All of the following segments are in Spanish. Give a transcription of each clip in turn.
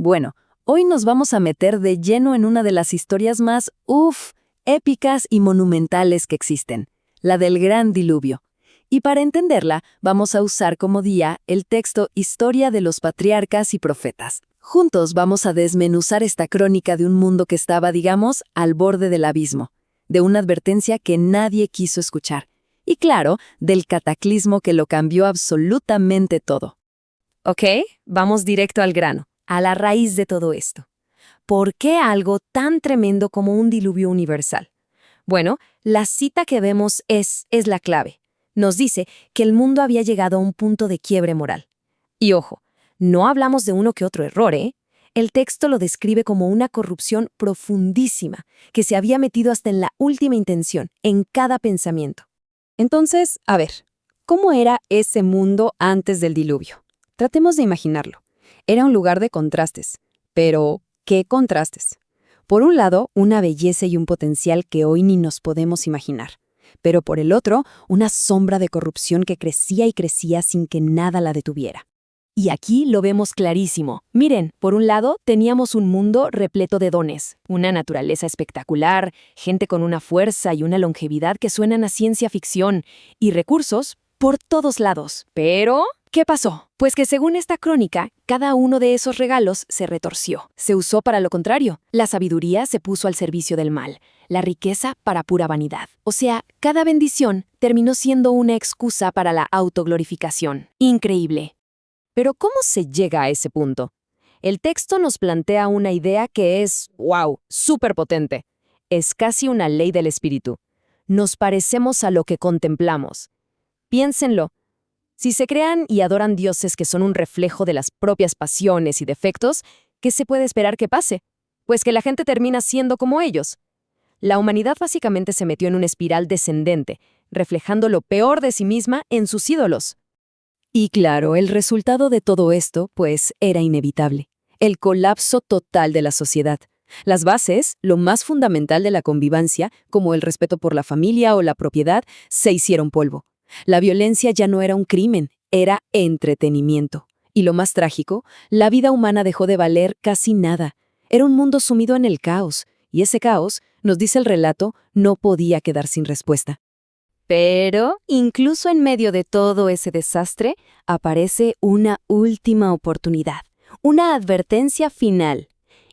Bueno, hoy nos vamos a meter de lleno en una de las historias más, épicas y monumentales que existen, la del Gran Diluvio. Y para entenderla, vamos a usar como guía el texto Historia de los Patriarcas y Profetas. Juntos vamos a desmenuzar esta crónica de un mundo que estaba, digamos, al borde del abismo, de una advertencia que nadie quiso escuchar, y claro, del cataclismo que lo cambió absolutamente todo. Ok, vamos directo al grano, a la raíz de todo esto. ¿Por qué algo tan tremendo como un diluvio universal? Bueno, la cita que vemos es la clave. Nos dice que el mundo había llegado a un punto de quiebre moral. Y ojo, no hablamos de uno que otro error, ¿eh? El texto lo describe como una corrupción profundísima, que se había metido hasta en la última intención, en cada pensamiento. Entonces, a ver, ¿cómo era ese mundo antes del diluvio? Tratemos de imaginarlo. Era un lugar de contrastes. Pero, ¿qué contrastes? Por un lado, una belleza y un potencial que hoy ni nos podemos imaginar. Pero por el otro, una sombra de corrupción que crecía y crecía sin que nada la detuviera. Y aquí lo vemos clarísimo. Miren, por un lado, teníamos un mundo repleto de dones, una naturaleza espectacular, gente con una fuerza y una longevidad que suenan a ciencia ficción, y recursos por todos lados. Pero, ¿qué pasó? Pues que según esta crónica, cada uno de esos regalos se retorció. Se usó para lo contrario. La sabiduría se puso al servicio del mal, la riqueza para pura vanidad. O sea, cada bendición terminó siendo una excusa para la autoglorificación. Increíble. Pero ¿cómo se llega a ese punto? El texto nos plantea una idea que es, súper potente. Es casi una ley del espíritu. Nos parecemos a lo que contemplamos. Piénsenlo. Si se crean y adoran dioses que son un reflejo de las propias pasiones y defectos, ¿qué se puede esperar que pase? Pues que la gente termina siendo como ellos. La humanidad básicamente se metió en una espiral descendente, reflejando lo peor de sí misma en sus ídolos. Y claro, el resultado de todo esto, pues, era inevitable. El colapso total de la sociedad. Las bases, lo más fundamental de la convivencia, como el respeto por la familia o la propiedad, se hicieron polvo. La violencia ya no era un crimen, era entretenimiento. Y lo más trágico, la vida humana dejó de valer casi nada. Era un mundo sumido en el caos, y ese caos, nos dice el relato, no podía quedar sin respuesta. Pero, incluso en medio de todo ese desastre, aparece una última oportunidad, una advertencia final.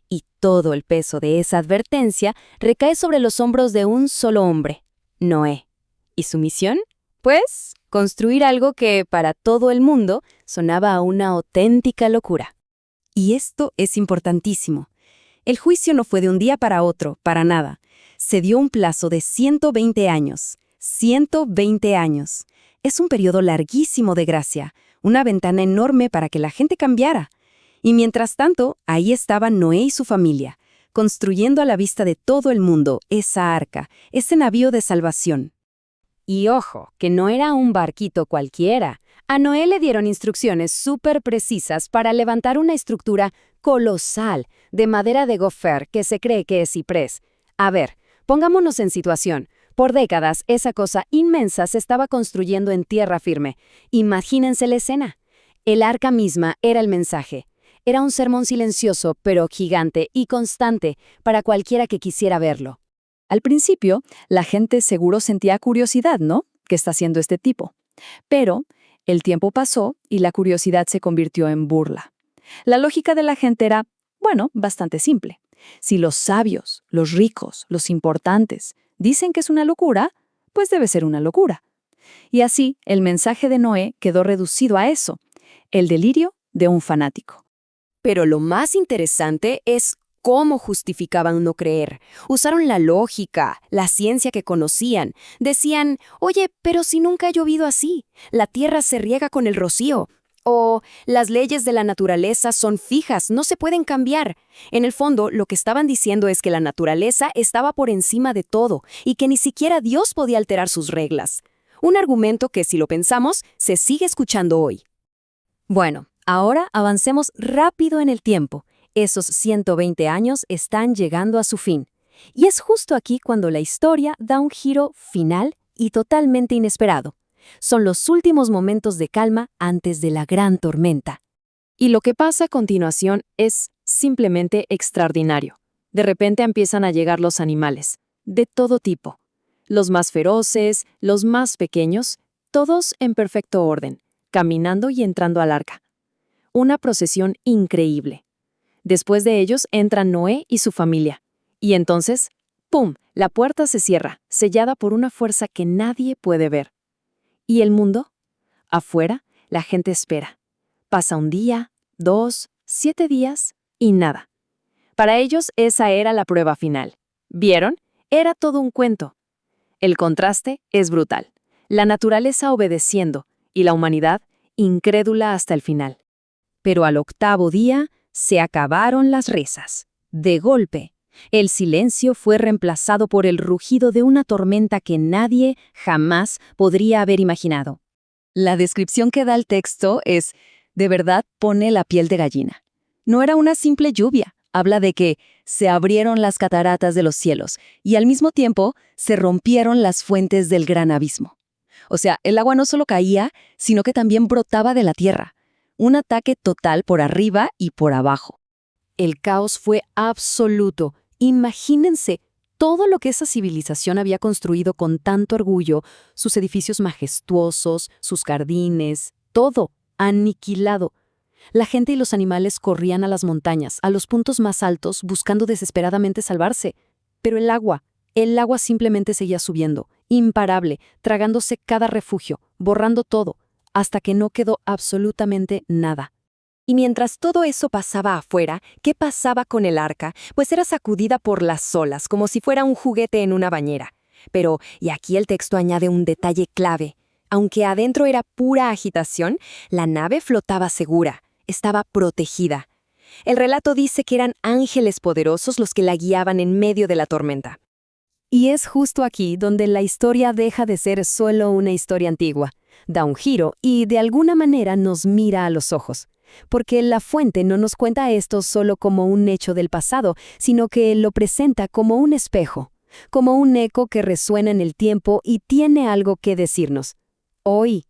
Y todo el peso de esa advertencia recae sobre los hombros de un solo hombre, Noé. ¿Y su misión? Pues, construir algo que, para todo el mundo, sonaba a una auténtica locura. Y esto es importantísimo. El juicio no fue de un día para otro, para nada. Se dio un plazo de 120 años. 120 años. Es un periodo larguísimo de gracia, una ventana enorme para que la gente cambiara. Y mientras tanto, ahí estaban Noé y su familia, construyendo a la vista de todo el mundo esa arca, ese navío de salvación. Y ojo, que no era un barquito cualquiera. A Noé le dieron instrucciones súper precisas para levantar una estructura colosal de madera de gopher que se cree que es ciprés. A ver, pongámonos en situación. Por décadas, esa cosa inmensa se estaba construyendo en tierra firme. Imagínense la escena. El arca misma era el mensaje. Era un sermón silencioso, pero gigante y constante para cualquiera que quisiera verlo. Al principio, la gente seguro sentía curiosidad, ¿no? ¿Qué está haciendo este tipo? Pero el tiempo pasó y la curiosidad se convirtió en burla. La lógica de la gente era, bastante simple. Si los sabios, los ricos, los importantes dicen que es una locura, pues debe ser una locura. Y así, el mensaje de Noé quedó reducido a eso, el delirio de un fanático. Pero lo más interesante es cómo justificaban no creer. Usaron la lógica, la ciencia que conocían. Decían, oye, pero si nunca ha llovido así, la tierra se riega con el rocío. O las leyes de la naturaleza son fijas, no se pueden cambiar. En el fondo, lo que estaban diciendo es que la naturaleza estaba por encima de todo y que ni siquiera Dios podía alterar sus reglas. Un argumento que, si lo pensamos, se sigue escuchando hoy. Bueno, ahora avancemos rápido en el tiempo. Esos 120 años están llegando a su fin. Y es justo aquí cuando la historia da un giro final y totalmente inesperado. Son los últimos momentos de calma antes de la gran tormenta. Y lo que pasa a continuación es simplemente extraordinario. De repente empiezan a llegar los animales, de todo tipo. Los más feroces, los más pequeños, todos en perfecto orden, caminando y entrando al arca. Una procesión increíble. Después de ellos entran Noé y su familia. Y entonces, ¡pum!, la puerta se cierra, sellada por una fuerza que nadie puede ver. ¿Y el mundo? Afuera, la gente espera. Pasa un día, 2, 7 días y nada. Para ellos esa era la prueba final. ¿Vieron? Era todo un cuento. El contraste es brutal. La naturaleza obedeciendo y la humanidad incrédula hasta el final. Pero al 8º día se acabaron las risas. De golpe, el silencio fue reemplazado por el rugido de una tormenta que nadie jamás podría haber imaginado. La descripción que da el texto es, de verdad, pone la piel de gallina. No era una simple lluvia. Habla de que se abrieron las cataratas de los cielos y al mismo tiempo se rompieron las fuentes del gran abismo. O sea, el agua no solo caía, sino que también brotaba de la tierra. Un ataque total por arriba y por abajo. El caos fue absoluto. Imagínense todo lo que esa civilización había construido con tanto orgullo, sus edificios majestuosos, sus jardines, todo aniquilado. La gente y los animales corrían a las montañas, a los puntos más altos, buscando desesperadamente salvarse. Pero el agua simplemente seguía subiendo, imparable, tragándose cada refugio, borrando todo, hasta que no quedó absolutamente nada. Y mientras todo eso pasaba afuera, ¿qué pasaba con el arca? Pues era sacudida por las olas, como si fuera un juguete en una bañera. Pero, y aquí el texto añade un detalle clave. Aunque adentro era pura agitación, la nave flotaba segura, estaba protegida. El relato dice que eran ángeles poderosos los que la guiaban en medio de la tormenta. Y es justo aquí donde la historia deja de ser solo una historia antigua. Da un giro y de alguna manera nos mira a los ojos. Porque la fuente no nos cuenta esto solo como un hecho del pasado, sino que lo presenta como un espejo, como un eco que resuena en el tiempo y tiene algo que decirnos. Hoy.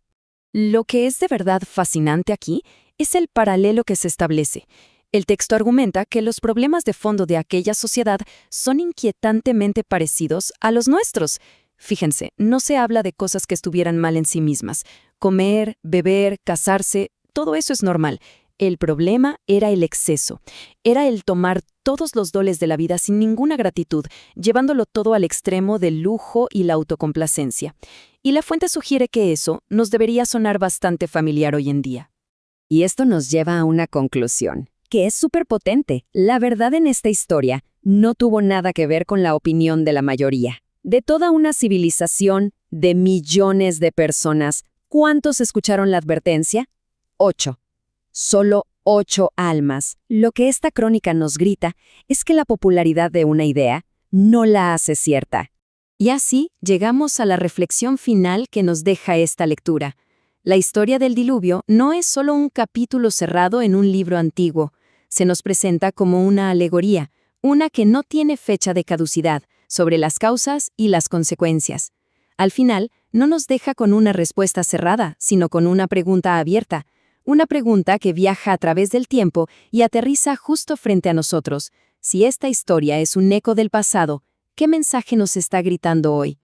Lo que es de verdad fascinante aquí es el paralelo que se establece. El texto argumenta que los problemas de fondo de aquella sociedad son inquietantemente parecidos a los nuestros. Fíjense, no se habla de cosas que estuvieran mal en sí mismas. Comer, beber, casarse, todo eso es normal. El problema era el exceso. Era el tomar todos los doles de la vida sin ninguna gratitud, llevándolo todo al extremo del lujo y la autocomplacencia. Y la fuente sugiere que eso nos debería sonar bastante familiar hoy en día. Y esto nos lleva a una conclusión, que es súper potente. La verdad en esta historia no tuvo nada que ver con la opinión de la mayoría. De toda una civilización, de millones de personas, ¿cuántos escucharon la advertencia? 8. Solo 8 almas. Lo que esta crónica nos grita es que la popularidad de una idea no la hace cierta. Y así llegamos a la reflexión final que nos deja esta lectura. La historia del diluvio no es solo un capítulo cerrado en un libro antiguo. Se nos presenta como una alegoría, una que no tiene fecha de caducidad, sobre las causas y las consecuencias. Al final, no nos deja con una respuesta cerrada, sino con una pregunta abierta. Una pregunta que viaja a través del tiempo y aterriza justo frente a nosotros. Si esta historia es un eco del pasado, ¿qué mensaje nos está gritando hoy?